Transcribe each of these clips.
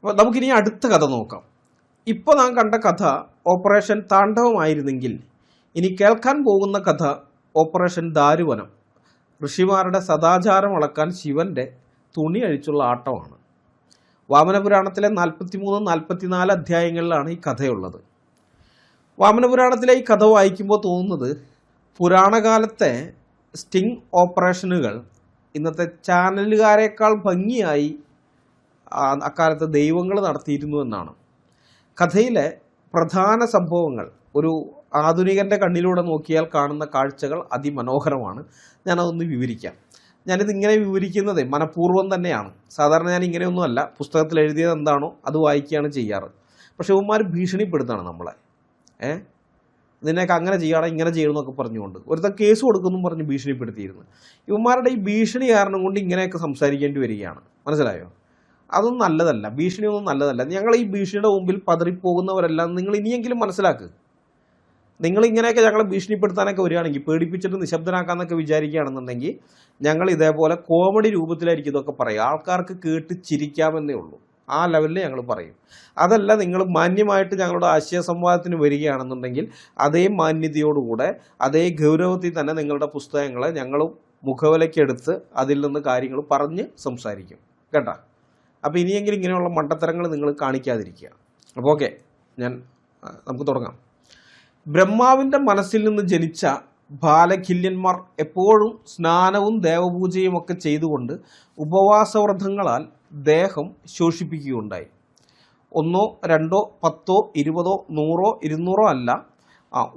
അപ്പോൾ നമുക്കിനി അടുത്ത കഥ നോക്കാം. ഇപ്പോൾ നാം കണ്ട കഥ ഓപ്പറേഷൻ താണ്ഡവമായിരുന്നെങ്കിൽ ഇനി കേൾക്കാൻ പോകുന്ന കഥ ഓപ്പറേഷൻ ദാരുവനം. ഋഷിമാരുടെ സദാചാരം അളക്കാൻ ശിവന്റെ തുണി അഴിച്ചുള്ള ആട്ടമാണ്. വാമനപുരാണത്തിലെ 43-44 അധ്യായങ്ങളിലാണ് ഈ കഥയുള്ളത്. വാമനപുരാണത്തിലെ ഈ കഥ വായിക്കുമ്പോൾ തോന്നുന്നത് പുരാണകാലത്തെ സ്റ്റിംഗ് ഓപ്പറേഷനുകൾ ഇന്നത്തെ ചാനലുകാരേക്കാൾ ഭംഗിയായി അക്കാലത്ത് ദൈവങ്ങൾ നടത്തിയിരുന്നു എന്നാണ്. കഥയിലെ പ്രധാന സംഭവങ്ങൾ ഒരു ആധുനികൻ്റെ കണ്ണിലൂടെ നോക്കിയാൽ കാണുന്ന കാഴ്ചകൾ അതിമനോഹരമാണ്. ഞാനതൊന്ന് വിവരിക്കാം. ഞാനിതിങ്ങനെ വിവരിക്കുന്നത് മനഃപൂർവ്വം തന്നെയാണ്. സാധാരണ ഞാൻ ഇങ്ങനെയൊന്നുമല്ല, പുസ്തകത്തിൽ എഴുതിയത് എന്താണോ അത് വായിക്കുകയാണ് ചെയ്യാറ്. പക്ഷെ ഇവന്മാർ ഭീഷണിപ്പെടുത്താണ് നമ്മളെ. നിന്നെയൊക്കെ അങ്ങനെ ചെയ്യണം ഇങ്ങനെ ചെയ്യണമെന്നൊക്കെ പറഞ്ഞുകൊണ്ട് ഒരുത്തൻ കേസ് കൊടുക്കുമെന്നും പറഞ്ഞ് ഭീഷണിപ്പെടുത്തിയിരുന്നു. ഇവന്മാരുടെ ഈ ഭീഷണി കാരണം കൊണ്ട് ഇങ്ങനെയൊക്കെ സംസാരിക്കേണ്ടി വരികയാണ്. മനസ്സിലായോ? അതൊന്നും നല്ലതല്ല, ഭീഷണിയൊന്നും നല്ലതല്ല. ഞങ്ങൾ ഈ ഭീഷണിയുടെ മുമ്പിൽ പതറിപ്പോകുന്നവരെല്ലാം നിങ്ങൾ ഇനിയെങ്കിലും മനസ്സിലാക്കുക. നിങ്ങളിങ്ങനെയൊക്കെ ഞങ്ങളെ ഭീഷണിപ്പെടുത്താനൊക്കെ വരികയാണെങ്കിൽ, പേടിപ്പിച്ചിട്ട് നിശബ്ദനാക്കാന്നൊക്കെ വിചാരിക്കുകയാണെന്നുണ്ടെങ്കിൽ ഞങ്ങൾ ഇതേപോലെ കോമഡി രൂപത്തിലായിരിക്കും ഇതൊക്കെ പറയുക. ആൾക്കാർക്ക് കേട്ട് ചിരിക്കാമെന്നേ ഉള്ളൂ. ആ ലെവലിൽ ഞങ്ങൾ പറയും. അതല്ല, നിങ്ങൾ മാന്യമായിട്ട് ഞങ്ങളുടെ ആശയ സംവാദത്തിന് വരികയാണെന്നുണ്ടെങ്കിൽ അതേ മാന്യതയോടുകൂടെ അതേ ഗൗരവത്തിൽ തന്നെ നിങ്ങളുടെ പുസ്തകങ്ങളെ ഞങ്ങളും മുഖവിലയ്ക്കെടുത്ത് അതിൽ നിന്ന് കാര്യങ്ങൾ പറഞ്ഞ് സംസാരിക്കും കേട്ടോ. അപ്പോൾ ഇനിയെങ്കിലും ഇങ്ങനെയുള്ള മണ്ടത്തരങ്ങൾ നിങ്ങൾ കാണിക്കാതിരിക്കുക. അപ്പോൾ ഓക്കെ, നമുക്ക് തുടങ്ങാം. ബ്രഹ്മാവിൻ്റെ മനസ്സിൽ നിന്ന് ജനിച്ച ബാലഖില്യന്മാർ എപ്പോഴും സ്നാനവും ദേവപൂജയും ഒക്കെ ചെയ്തുകൊണ്ട് ഉപവാസവ്രതങ്ങളാൽ ദേഹം ശോഷിപ്പിക്കുകയുണ്ടായി. 1, 2, 10, 20, 100, 200 അല്ല,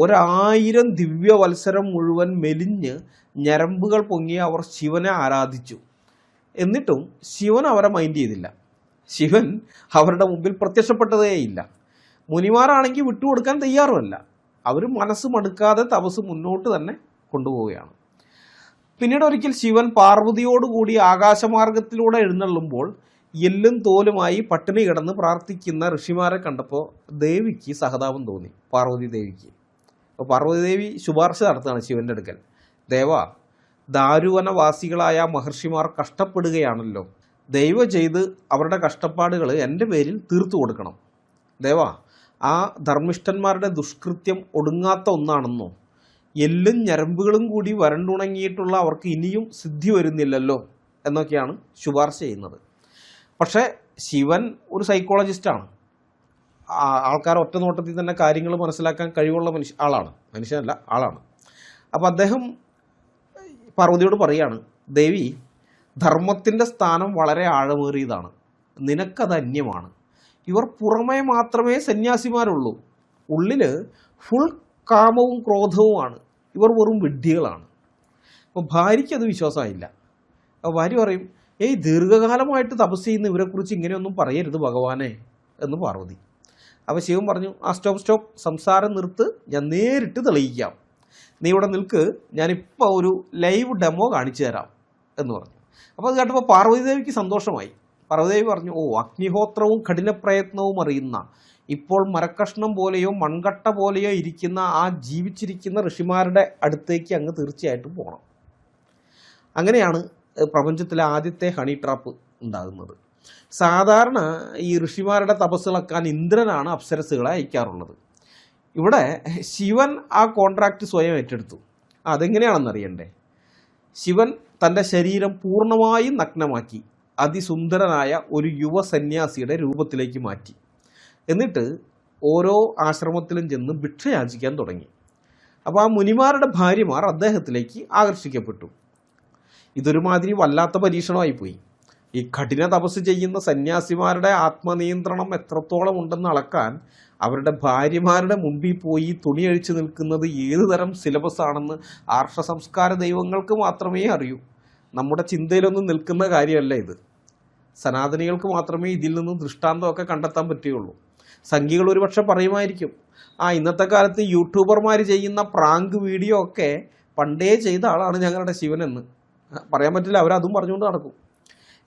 1000 ദിവ്യവത്സരം മുഴുവൻ മെലിഞ്ഞ് ഞരമ്പുകൾ പൊങ്ങിയ അവർ ശിവനെ ആരാധിച്ചു. എന്നിട്ടും ശിവൻ അവരെ മൈൻഡ് ചെയ്തില്ല. ശിവൻ അവരുടെ മുമ്പിൽ പ്രത്യക്ഷപ്പെട്ടതേയില്ല. മുനിമാരാണെങ്കിൽ വിട്ടുകൊടുക്കാൻ തയ്യാറുമല്ല. അവർ മനസ്സ് മടുക്കാതെ തപസ് മുന്നോട്ട് തന്നെ കൊണ്ടുപോവുകയാണ്. പിന്നീട് ഒരിക്കൽ ശിവൻ പാർവതിയോടുകൂടി ആകാശമാർഗത്തിലൂടെ എഴുന്നള്ളുമ്പോൾ എല്ലും തോലുമായി പട്ടിണി കിടന്ന് പ്രാർത്ഥിക്കുന്ന ഋഷിമാരെ കണ്ടപ്പോൾ ദേവിക്ക് സഹതാപം തോന്നി. പാർവതി ദേവിക്ക്. അപ്പോൾ പാർവതി ദേവി ശുപാർശ നടത്തുകയാണ് ശിവൻ്റെ അടുക്കൽ. ദേവാ, ദാരുവനവാസികളായ മഹർഷിമാർ കഷ്ടപ്പെടുകയാണല്ലോ. ദയവ് ചെയ്ത് അവരുടെ കഷ്ടപ്പാടുകൾ എൻ്റെ പേരിൽ തീർത്തു കൊടുക്കണം. ദേവാ, ആ ധർമ്മിഷ്ഠന്മാരുടെ ദുഷ്കൃത്യം ഒടുങ്ങാത്ത ഒന്നാണെന്നോ, എല്ലും ഞരമ്പുകളും കൂടി വരണ്ടുണങ്ങിയിട്ടുള്ള അവർക്ക് ഇനിയും സിദ്ധി വരുന്നില്ലല്ലോ എന്നൊക്കെയാണ് ശുപാർശ ചെയ്യുന്നത്. പക്ഷേ ശിവൻ ഒരു സൈക്കോളജിസ്റ്റാണ്. ആൾക്കാർ ഒറ്റ നോട്ടത്തിൽ തന്നെ കാര്യങ്ങൾ മനസ്സിലാക്കാൻ കഴിവുള്ള ആളാണ്. അപ്പോൾ അദ്ദേഹം പാർവതിയോട് പറയാണ്, ദേവി, ധർമ്മത്തിൻ്റെ സ്ഥാനം വളരെ ആഴമേറിയതാണ്. നിനക്കത് അന്യമാണ്. ഇവർ പുറമേ മാത്രമേ സന്യാസിമാരുള്ളൂ, ഉള്ളിൽ ഫുൾ കാമവും ക്രോധവുമാണ്. ഇവർ വെറും വിഡ്ഢികളാണ്. അപ്പോൾ ഭാര്യയ്ക്ക് അത് വിശ്വാസമായില്ല. അപ്പോൾ ഭാര്യ പറയും, ദീർഘകാലമായിട്ട് തപസ് ചെയ്യുന്ന ഇവരെക്കുറിച്ച് ഇങ്ങനെയൊന്നും പറയരുത് ഭഗവാനെ എന്ന് പാർവതി. അപ്പോൾ ശിവൻ പറഞ്ഞു, സ്റ്റോപ്പ്, സംസാരം നിർത്ത്, ഞാൻ നേരിട്ട് തെളിയിക്കാം. നീ ഇവിടെ നിൽക്ക്, ഞാനിപ്പോൾ ഒരു ലൈവ് ഡെമോ കാണിച്ചു തരാം എന്ന് പറഞ്ഞു. അപ്പോൾ അത് കേട്ടപ്പോൾ പാർവതി ദേവിക്ക് സന്തോഷമായി. പാർവതി പറഞ്ഞു, അഗ്നിഹോത്രവും കഠിനപ്രയത്നവും അറിയുന്ന, ഇപ്പോൾ മരക്കഷ്ണം പോലെയോ മൺകട്ട പോലെയോ ഇരിക്കുന്ന ആ ജീവിച്ചിരിക്കുന്ന ഋഷിമാരുടെ അടുത്തേക്ക് അങ്ങ് തീർച്ചയായിട്ടും പോകണം. അങ്ങനെയാണ് പ്രപഞ്ചത്തിലെ ആദ്യത്തെ ഹണി ട്രാപ്പ് ഉണ്ടാകുന്നത്. സാധാരണ ഈ ഋഷിമാരുടെ തപസ്സുകളക്കാൻ ഇന്ദ്രനാണ് അപ്സരസുകളെ അയക്കാറുള്ളത്. ഇവിടെ ശിവൻ ആ കോൺട്രാക്റ്റ് സ്വയം ഏറ്റെടുത്തു. അതെങ്ങനെയാണെന്നറിയണ്ടേ? ശിവൻ തൻ്റെ ശരീരം പൂർണ്ണമായും നഗ്നമാക്കി അതിസുന്ദരനായ ഒരു യുവ സന്യാസിയുടെ രൂപത്തിലേക്ക് മാറ്റി. എന്നിട്ട് ഓരോ ആശ്രമത്തിലും ചെന്ന് ഭിക്ഷയാചിക്കാൻ തുടങ്ങി. അപ്പോൾ ആ മുനിമാരുടെ ഭാര്യമാർ അദ്ദേഹത്തിലേക്ക് ആകർഷിക്കപ്പെട്ടു. ഇതൊരുമാതിരി വല്ലാത്ത പരീക്ഷണമായിപ്പോയി. ഈ കഠിന തപസ് ചെയ്യുന്ന സന്യാസിമാരുടെ ആത്മനിയന്ത്രണം എത്രത്തോളം ഉണ്ടെന്ന് അളക്കാൻ അവരുടെ ഭാര്യമാരുടെ മുമ്പിൽ പോയി തുണി അഴിച്ചു നിൽക്കുന്നത് ഏതു തരം സിലബസ് ആണെന്ന് ആർഷ സംസ്കാര ദൈവങ്ങൾക്ക് മാത്രമേ അറിയൂ. നമ്മുടെ ചിന്തയിലൊന്നും നിൽക്കുന്ന കാര്യമല്ല ഇത്. സനാതനികൾക്ക് മാത്രമേ ഇതിൽ നിന്ന് ദൃഷ്ടാന്തമൊക്കെ കണ്ടെത്താൻ പറ്റുകയുള്ളൂ. സംഘികൾ ഒരുപക്ഷെ പറയുമായിരിക്കും, ഇന്നത്തെ കാലത്ത് യൂട്യൂബർമാർ ചെയ്യുന്ന പ്രാങ്ക് വീഡിയോ ഒക്കെ പണ്ടേ ചെയ്ത ആളാണ് ഞങ്ങളുടെ ശിവനെന്ന്. പറയാൻ പറ്റില്ല, അവരതും പറഞ്ഞുകൊണ്ട് നടക്കും.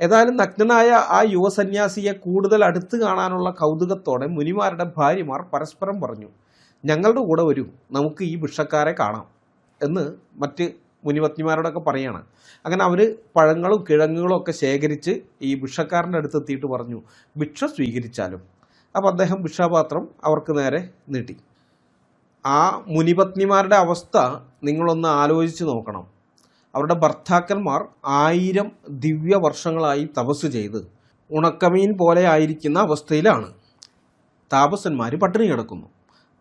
ഏതായാലും നഗ്നനായ ആ യുവസന്യാസിയെ കൂടുതൽ അടുത്ത് കാണാനുള്ള കൗതുകത്തോടെ മുനിമാരുടെ ഭാര്യമാർ പരസ്പരം പറഞ്ഞു, ഞങ്ങളുടെ കൂടെ വരൂ, നമുക്ക് ഈ ഭിക്ഷക്കാരെ കാണാം എന്ന് മറ്റ് മുനിപത്നിമാരോടൊക്കെ പറയാണ്. അങ്ങനെ അവർ പഴങ്ങളും കിഴങ്ങുകളും ഒക്കെ ശേഖരിച്ച് ഈ ഭിക്ഷക്കാരൻ്റെ അടുത്ത് എത്തിയിട്ട് പറഞ്ഞു, ഭിക്ഷ സ്വീകരിച്ചാലും. അപ്പോൾ അദ്ദേഹം ഭിക്ഷാപാത്രം അവർക്ക് നേരെ നീട്ടി. ആ മുനിപത്നിമാരുടെ അവസ്ഥ നിങ്ങളൊന്ന് ആലോചിച്ച് നോക്കണം. അവരുടെ ഭർത്താക്കന്മാർ 1000 ദിവ്യവർഷങ്ങളായി തപസ് ചെയ്ത് ഉണക്കമീൻ പോലെ ആയിരിക്കുന്ന അവസ്ഥയിലാണ്. താപസന്മാർ പട്ടിണി കിടക്കുന്നു.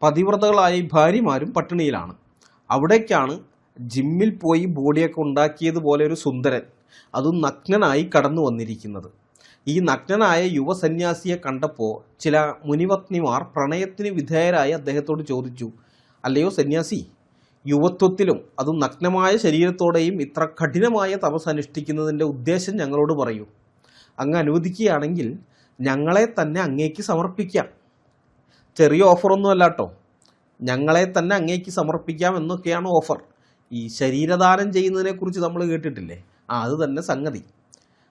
പതിവ്രതകളായ ഭാര്യമാരും പട്ടിണിയിലാണ്. അവിടേക്കാണ് ജിമ്മിൽ പോയി ബോഡിയൊക്കെ ഉണ്ടാക്കിയതുപോലെ ഒരു സുന്ദരൻ, അതും നഗ്നനായി കടന്നു വന്നിരിക്കുന്നത്. ഈ നഗ്നനായ യുവസന്യാസിയെ കണ്ടപ്പോൾ ചില മുനിപത്നിമാർ പ്രണയത്തിന് വിധേയരായി അദ്ദേഹത്തോട് ചോദിച്ചു, അല്ലയോ സന്യാസി, യുവത്വത്തിലും അതും നഗ്നമായ ശരീരത്തോടെയും ഇത്ര കഠിനമായ തപസ് അനുഷ്ഠിക്കുന്നതിൻ്റെ ഉദ്ദേശം ഞങ്ങളോട് പറയൂ. അങ്ങ് അനുവദിക്കുകയാണെങ്കിൽ ഞങ്ങളെ തന്നെ അങ്ങേക്ക് സമർപ്പിക്കാം. ചെറിയ ഓഫറൊന്നും അല്ല കേട്ടോ, ഞങ്ങളെ തന്നെ അങ്ങേക്ക് സമർപ്പിക്കാം എന്നൊക്കെയാണ് ഓഫർ. ഈ ശരീരദാനം ചെയ്യുന്നതിനെക്കുറിച്ച് നമ്മൾ കേട്ടിട്ടില്ലേ? അത് തന്നെ സംഗതി.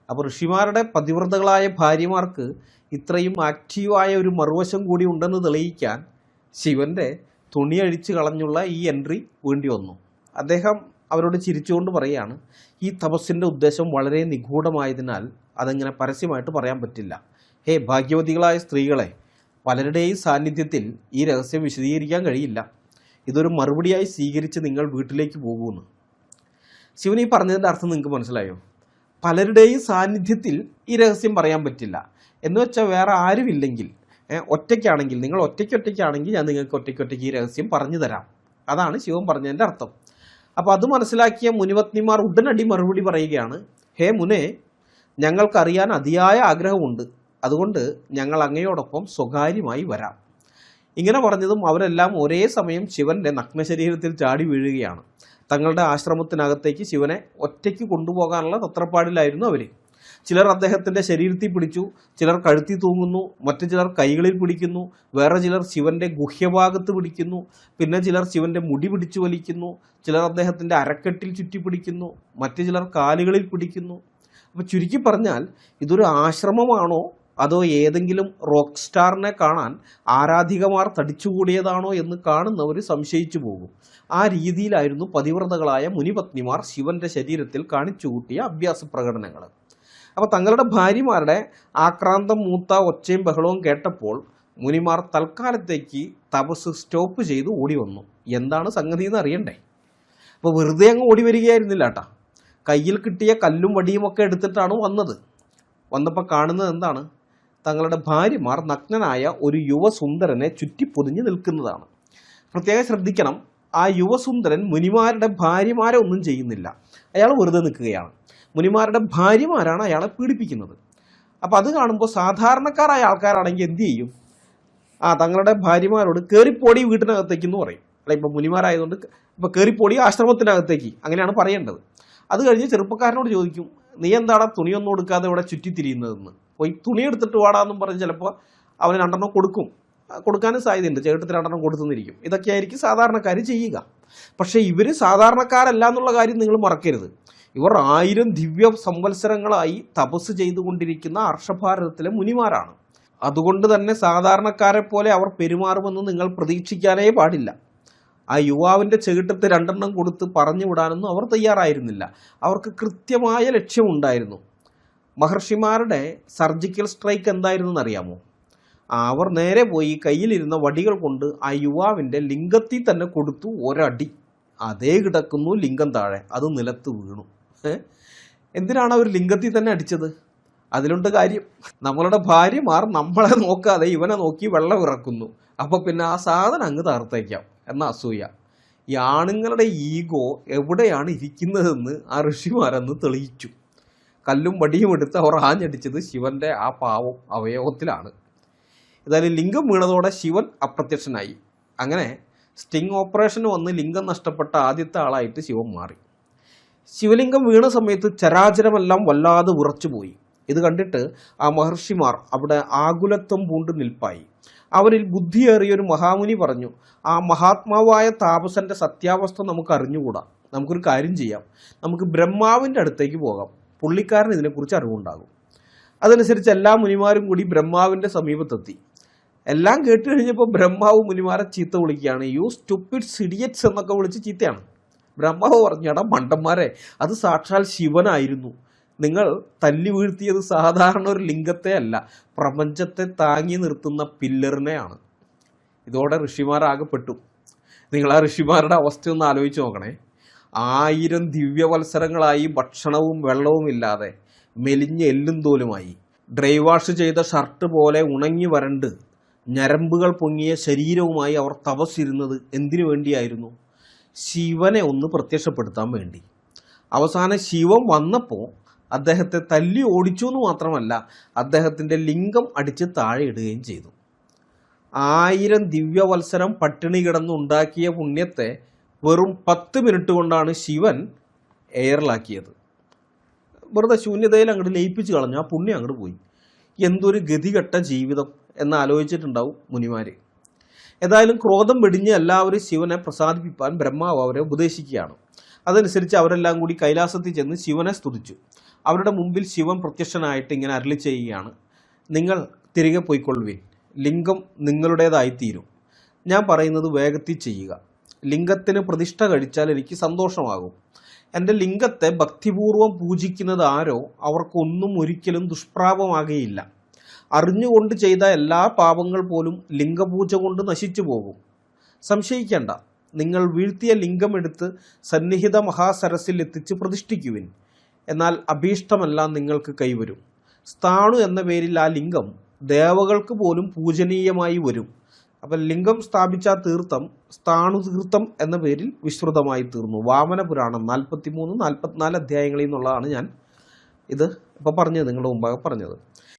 അപ്പോൾ ഋഷിമാരുടെ പതിവ്രതകളായ ഭാര്യമാർക്ക് ഇത്രയും ആക്റ്റീവായ ഒരു മറുവശം കൂടി ഉണ്ടെന്ന് തെളിയിക്കാൻ ശിവൻ്റെ തുണി അഴിച്ച് കളഞ്ഞുള്ള ഈ എൻട്രി വേണ്ടി വന്നു. അദ്ദേഹം അവരോട് ചിരിച്ചുകൊണ്ട് പറയുകയാണ്, ഈ തപസ്സിൻ്റെ ഉദ്ദേശം വളരെ നിഗൂഢമായതിനാൽ അതെങ്ങനെ പരസ്യമായിട്ട് പറയാൻ പറ്റില്ല. ഹേ ഭാഗ്യവതികളായ സ്ത്രീകളെ, പലരുടെയും സാന്നിധ്യത്തിൽ ഈ രഹസ്യം വിശദീകരിക്കാൻ കഴിയില്ല. ഇതൊരു മറുപടിയായി സ്വീകരിച്ച് നിങ്ങൾ വീട്ടിലേക്ക് പോകുമെന്ന്. ശിവൻ ഈ പറഞ്ഞതിൻ്റെ അർത്ഥം നിങ്ങൾക്ക് മനസ്സിലായോ? പലരുടെയും സാന്നിധ്യത്തിൽ ഈ രഹസ്യം പറയാൻ പറ്റില്ല എന്ന് വെച്ചാൽ വേറെ ആരുമില്ലെങ്കിൽ, ഒറ്റയ്ക്കാണെങ്കിൽ, നിങ്ങൾ ഒറ്റയ്ക്കാണെങ്കിൽ ഞാൻ നിങ്ങൾക്ക് ഒറ്റയ്ക്ക് ഈ രഹസ്യം പറഞ്ഞു തരാം. അതാണ് ശിവൻ പറഞ്ഞതിൻ്റെ അർത്ഥം. അപ്പോൾ അത് മനസ്സിലാക്കിയ മുനിപത്നിമാർ ഉടനടി മറുപടി പറയുകയാണ്, ഹേ മുനെ, ഞങ്ങൾക്കറിയാൻ അതിയായ ആഗ്രഹമുണ്ട്. അതുകൊണ്ട് ഞങ്ങൾ അങ്ങയോടൊപ്പം സ്വകാര്യമായി വരാം. ഇങ്ങനെ പറഞ്ഞതും അവരെല്ലാം ഒരേ സമയം ശിവൻ്റെ നഗ്നശരീരത്തിൽ ചാടി വീഴുകയാണ്. തങ്ങളുടെ ആശ്രമത്തിനകത്തേക്ക് ശിവനെ ഒറ്റയ്ക്ക് കൊണ്ടുപോകാനുള്ള തത്രപ്പാടിലായിരുന്നു അവർ. ചിലർ അദ്ദേഹത്തിൻ്റെ ശരീരത്തിൽ പിടിച്ചു, ചിലർ കഴുത്തി തൂങ്ങുന്നു, മറ്റു ചിലർ കൈകളിൽ പിടിക്കുന്നു, വേറെ ചിലർ ശിവൻ്റെ ഗുഹ്യഭാഗത്ത് പിടിക്കുന്നു, പിന്നെ ചിലർ ശിവൻ്റെ മുടി പിടിച്ചു വലിക്കുന്നു, ചിലർ അദ്ദേഹത്തിൻ്റെ അരക്കെട്ടിൽ ചുറ്റിപ്പിടിക്കുന്നു, മറ്റു ചിലർ കാലുകളിൽ പിടിക്കുന്നു. അപ്പോൾ ചുരുക്കി പറഞ്ഞാൽ ഇതൊരു ആശ്രമമാണോ അതോ ഏതെങ്കിലും റോക്ക് സ്റ്റാറിനെ കാണാൻ ആരാധികമാർ തടിച്ചുകൂടിയതാണോ എന്ന് കാണുന്നവർ സംശയിച്ചു പോകും. ആ രീതിയിലായിരുന്നു പതിവ്രതകളായ മുനിപത്നിമാർ ശിവൻ്റെ ശരീരത്തിൽ കാണിച്ചു കൂട്ടിയ അഭ്യാസ പ്രകടനങ്ങൾ. അപ്പോൾ തങ്ങളുടെ ഭാര്യമാരുടെ ആക്രാന്തം മൂത്ത ഒച്ചയും ബഹളവും കേട്ടപ്പോൾ മുനിമാർ തൽക്കാലത്തേക്ക് തപസ് സ്റ്റോപ്പ് ചെയ്ത് ഓടി വന്നു. എന്താണ് സംഗതി എന്ന് അറിയണ്ടേ? അപ്പോൾ വെറുതെ അങ്ങ് ഓടി വരികയായിരുന്നില്ല കേട്ടോ. കയ്യിൽ കിട്ടിയ കല്ലും വടിയും ഒക്കെ എടുത്തിട്ടാണ് വന്നത്. വന്നപ്പോൾ കാണുന്നത് എന്താണ്? തങ്ങളുടെ ഭാര്യമാർ നഗ്നനായ ഒരു യുവസുന്ദരനെ ചുറ്റിപ്പൊതിഞ്ഞ് നിൽക്കുന്നതാണ്. പ്രത്യേകം ശ്രദ്ധിക്കണം, ആ യുവസുന്ദരൻ മുനിമാരുടെ ഭാര്യമാരെ ഒന്നും ചെയ്യുന്നില്ല, അയാൾ വെറുതെ നിൽക്കുകയാണ്. മുനിമാരുടെ ഭാര്യമാരാണ് അയാളെ പീഡിപ്പിക്കുന്നത്. അപ്പോൾ അത് കാണുമ്പോൾ സാധാരണക്കാരായ ആൾക്കാരാണെങ്കിൽ എന്തു ചെയ്യും? തങ്ങളുടെ ഭാര്യമാരോട് കയറിപ്പോടി വീട്ടിനകത്തേക്ക് എന്ന് പറയും. അല്ല, ഇപ്പോൾ മുനിമാരായതുകൊണ്ട് ഇപ്പോൾ കയറിപ്പോടി ആശ്രമത്തിനകത്തേക്ക്, അങ്ങനെയാണ് പറയേണ്ടത്. അത് കഴിഞ്ഞ് ചെറുപ്പക്കാരനോട് ചോദിക്കും, നീ എന്താണ് തുണിയൊന്നും കൊടുക്കാതെ ഇവിടെ ചുറ്റിത്തിരിയുന്നതെന്ന്. പോയി തുണി എടുത്തിട്ട് വാടാന്നും പറഞ്ഞ് ചിലപ്പോൾ അവന് 2 കൊടുക്കാനും സാധ്യതയുണ്ട്. ചേട്ടത്തിന് 2 കൊടുത്തുന്നിരിക്കും. ഇതൊക്കെയായിരിക്കും സാധാരണക്കാർ ചെയ്യുക. പക്ഷേ ഇവർ സാധാരണക്കാരല്ല എന്നുള്ള കാര്യം നിങ്ങൾ മറക്കരുത്. ഇവർ 1000 ദിവ്യ സംവത്സരങ്ങളായി തപസ് ചെയ്തുകൊണ്ടിരിക്കുന്ന അർഷഭാരതത്തിലെ മുനിമാരാണ്. അതുകൊണ്ട് തന്നെ സാധാരണക്കാരെ പോലെ അവർ പെരുമാറുമെന്ന് നിങ്ങൾ പ്രതീക്ഷിക്കാനേ പാടില്ല. ആ യുവാവിൻ്റെ ചെകിട്ടത്ത് 2 കൊടുത്ത് പറഞ്ഞു വിടാനൊന്നും അവർ തയ്യാറായിരുന്നില്ല. അവർക്ക് കൃത്യമായ ലക്ഷ്യമുണ്ടായിരുന്നു. മഹർഷിമാരുടെ സർജിക്കൽ സ്ട്രൈക്ക് എന്തായിരുന്നു എന്നറിയാമോ? അവർ നേരെ പോയി കയ്യിലിരുന്ന വടികൾ കൊണ്ട് ആ യുവാവിൻ്റെ ലിംഗത്തിൽ തന്നെ കൊടുത്തു ഒരടി. അതേ കിടക്കുന്നു ലിംഗം താഴെ, അത് നിലത്ത് വീണു. എന്തിനാണ് അവർ ലിംഗത്തിൽ തന്നെ അടിച്ചത്? അതിലുണ്ട് കാര്യം. നമ്മളുടെ ഭാര്യമാർ നമ്മളെ നോക്കാതെ ഇവനെ നോക്കി വെള്ളം ഇറക്കുന്നു. അപ്പോൾ പിന്നെ ആ സാധനം അങ്ങ് തകർത്തേക്കാം എന്ന അസൂയ. ഈ ആണുങ്ങളുടെ ഈഗോ എവിടെയാണ് ഇരിക്കുന്നതെന്ന് ആ ഋഷിമാരെന്ന് തെളിയിച്ചു. കല്ലും വടിയും എടുത്ത് അവർ ആഞ്ഞടിച്ചത് ശിവൻ്റെ ആ പാവം അവയവത്തിലാണ്. ഏതായാലും ലിംഗം വീണതോടെ ശിവൻ അപ്രത്യക്ഷനായി. അങ്ങനെ സ്റ്റിങ് ഓപ്പറേഷൻ വന്ന് ലിംഗം നഷ്ടപ്പെട്ട ആദ്യത്തെ ആളായിട്ട് ശിവൻ മാറി. ശിവലിംഗം വീണ സമയത്ത് ചരാചരമെല്ലാം വല്ലാതെ ഉറച്ചുപോയി. ഇത് കണ്ടിട്ട് ആ മഹർഷിമാർ അവിടെ ആകുലത്വം പൂണ്ട് നിൽപ്പായി. അവരിൽ ബുദ്ധിയേറിയൊരു മഹാമുനി പറഞ്ഞു, ആ മഹാത്മാവായ താപസന്റെ സത്യാവസ്ഥ നമുക്ക് അറിഞ്ഞുകൂടാ. നമുക്കൊരു കാര്യം ചെയ്യാം, നമുക്ക് ബ്രഹ്മാവിൻ്റെ അടുത്തേക്ക് പോകാം. പുള്ളിക്കാരൻ ഇതിനെക്കുറിച്ച് അറിവുണ്ടാകും. അതനുസരിച്ച് എല്ലാ മുനിമാരും കൂടി ബ്രഹ്മാവിൻ്റെ സമീപത്തെത്തി. എല്ലാം കേട്ട് കഴിഞ്ഞപ്പോൾ ബ്രഹ്മാവ് മുനിമാരെ ചീത്ത വിളിക്കുകയാണ്. യു സ്റ്റുപ്പിഡ്സ് ഇഡിയറ്റ്സ് എന്നൊക്കെ വിളിച്ച് ചീത്തയാണ്. ബ്രഹ്മാവ് പറഞ്ഞു, എടാ മണ്ടന്മാരെ, അത് സാക്ഷാൽ ശിവനായിരുന്നു. നിങ്ങൾ തല്ലി വീഴ്ത്തിയത് സാധാരണ ഒരു ലിംഗത്തെ അല്ല, പ്രപഞ്ചത്തെ താങ്ങി നിർത്തുന്ന പില്ലറിനെയാണ്. ഇതോടെ ഋഷിമാരാകപ്പെട്ടു. നിങ്ങൾ ആ ഋഷിമാരുടെ അവസ്ഥ ഒന്ന് ആലോചിച്ച് നോക്കണേ. 1000 ദിവ്യവത്സരങ്ങളായി ഭക്ഷണവും വെള്ളവും ഇല്ലാതെ മെലിഞ്ഞ് എല്ലും തോലുമായി, ഡ്രൈ വാഷ് ചെയ്ത ഷർട്ട് പോലെ ഉണങ്ങി വരണ്ട് ഞരമ്പുകൾ പൊങ്ങിയ ശരീരവുമായി അവർ തപസ്സിരുന്നത് എന്തിനു വേണ്ടിയായിരുന്നു? ശിവനെ ഒന്ന് പ്രത്യക്ഷപ്പെടുത്താൻ വേണ്ടി. അവസാനം ശിവൻ വന്നപ്പോൾ അദ്ദേഹത്തെ തല്ലി ഓടിച്ചു എന്ന് മാത്രമല്ല, അദ്ദേഹത്തിൻ്റെ ലിംഗം അടിച്ച് താഴെ ഇടുകയും ചെയ്തു. 1000 ദിവ്യവത്സരം പട്ടിണി കിടന്നുണ്ടാക്കിയ പുണ്യത്തെ വെറും 10 മിനിറ്റ് കൊണ്ടാണ് ശിവൻ എയറിലാക്കിയത്. വെറുതെ ശൂന്യതയിൽ അങ്ങോട്ട് ലയിപ്പിച്ച് കളഞ്ഞു, ആ പുണ്യം അങ്ങോട്ട് പോയി. എന്തൊരു ഗതികെട്ട ജീവിതം എന്ന് ആലോചിച്ചിട്ടുണ്ടാവും മുനിമാർ. ഏതായാലും ക്രോധം വെടിഞ്ഞ് എല്ലാവരും ശിവനെ പ്രസാദിപ്പിക്കാൻ ബ്രഹ്മാവ് അവരെ ഉപദേശിക്കുകയാണ്. അതനുസരിച്ച് അവരെല്ലാം കൂടി കൈലാസത്തിൽ ചെന്ന് ശിവനെ സ്തുതിച്ചു. അവരുടെ മുമ്പിൽ ശിവൻ പ്രത്യക്ഷനായിട്ട് ഇങ്ങനെ അരുളി ചെയ്യുകയാണ്, നിങ്ങൾ തിരികെ പോയിക്കൊള്ളുവിൻ, ലിംഗം നിങ്ങളുടേതായിത്തീരും. ഞാൻ പറയുന്നത് വേഗത്തിൽ ചെയ്യുക. ലിംഗത്തിന് പ്രതിഷ്ഠ കഴിച്ചാൽ എനിക്ക് സന്തോഷമാകും. എൻ്റെ ലിംഗത്തെ ഭക്തിപൂർവം പൂജിക്കുന്നത് ആരോ അവർക്കൊന്നും ഒരിക്കലും ദുഷ്പ്രാപമാകുകയില്ല. അറിഞ്ഞുകൊണ്ട് ചെയ്ത എല്ലാ പാപങ്ങൾ പോലും ലിംഗപൂജ കൊണ്ട് നശിച്ചു പോകും. സംശയിക്കേണ്ട, നിങ്ങൾ വീഴ്ത്തിയ ലിംഗമെടുത്ത് സന്നിഹിത മഹാസരസിൽ എത്തിച്ച് പ്രതിഷ്ഠിക്കുവിൻ. എന്നാൽ അഭീഷ്ടമെല്ലാം നിങ്ങൾക്ക് കൈവരും. സ്ഥാണു എന്ന പേരിൽ ആ ലിംഗം ദേവകൾക്ക് പോലും പൂജനീയമായി വരും. അപ്പം ലിംഗം സ്ഥാപിച്ച തീർത്ഥം സ്ഥാണു തീർത്ഥം എന്ന പേരിൽ വിശ്രുതമായി തീർന്നു. വാമന പുരാണം 43-44 അധ്യായങ്ങളിൽ നിന്നുള്ളതാണ് ഞാൻ ഇത് ഇപ്പോൾ പറഞ്ഞത്, നിങ്ങളുടെ മുമ്പാകെ പറഞ്ഞത്.